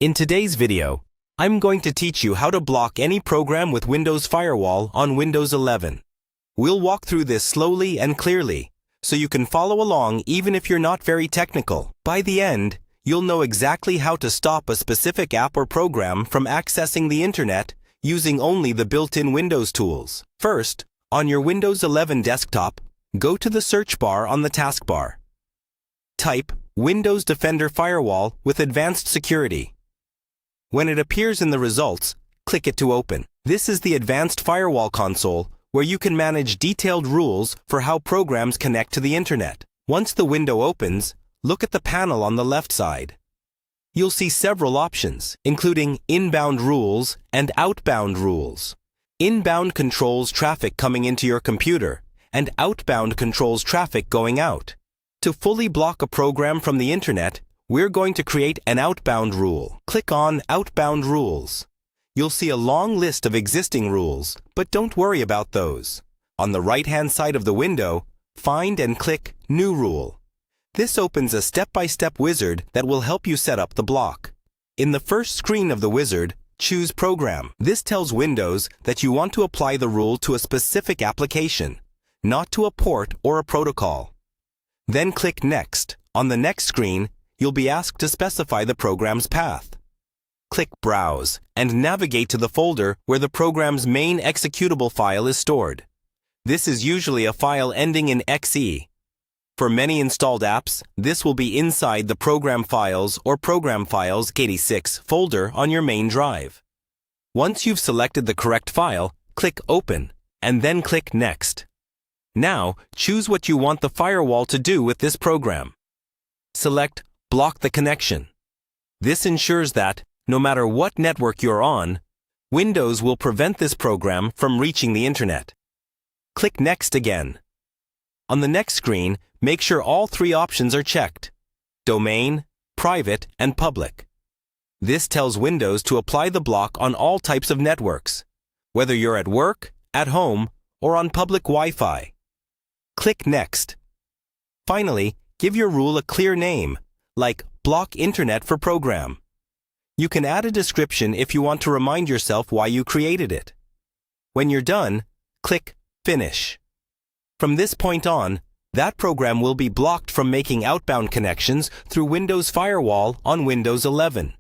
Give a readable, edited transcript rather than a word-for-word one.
In today's video, I'm going to teach you how to block any program with Windows Firewall on Windows 11. We'll walk through this slowly and clearly, so you can follow along even if you're not very technical. By the end, you'll know exactly how to stop a specific app or program from accessing the internet using only the built-in Windows tools. First, on your Windows 11 desktop, go to the search bar on the taskbar. Type Windows Defender Firewall with Advanced Security. When it appears in the results, click it to open. This is the Advanced Firewall console, where you can manage detailed rules for how programs connect to the internet. Once the window opens, look at the panel on the left side. You'll see several options, including inbound rules and outbound rules. Inbound controls traffic coming into your computer, and outbound controls traffic going out. To fully block a program from the internet, we're going to create an outbound rule. Click on Outbound Rules. You'll see a long list of existing rules, but don't worry about those. On the right-hand side of the window, find and click New Rule. This opens a step-by-step wizard that will help you set up the block. In the first screen of the wizard, choose Program. This tells Windows that you want to apply the rule to a specific application, not to a port or a protocol. Then click Next. On the next screen, you'll be asked to specify the program's path. Click Browse and navigate to the folder where the program's main executable file is stored. This is usually a file ending in .exe. For many installed apps, this will be inside the Program Files or Program Files x86 folder on your main drive. Once you've selected the correct file, click Open and then click Next. Now, choose what you want the firewall to do with this program. Select Block the connection. This ensures that, no matter what network you're on, Windows will prevent this program from reaching the internet. Click Next again. On the next screen, make sure all three options are checked: Domain, Private, and Public. This tells Windows to apply the block on all types of networks, whether you're at work, at home, or on public Wi-Fi. Click Next. Finally, give your rule a clear name, like Block Internet for Program. You can add a description if you want to remind yourself why you created it. When you're done, click Finish. From this point on, that program will be blocked from making outbound connections through Windows Firewall on Windows 11.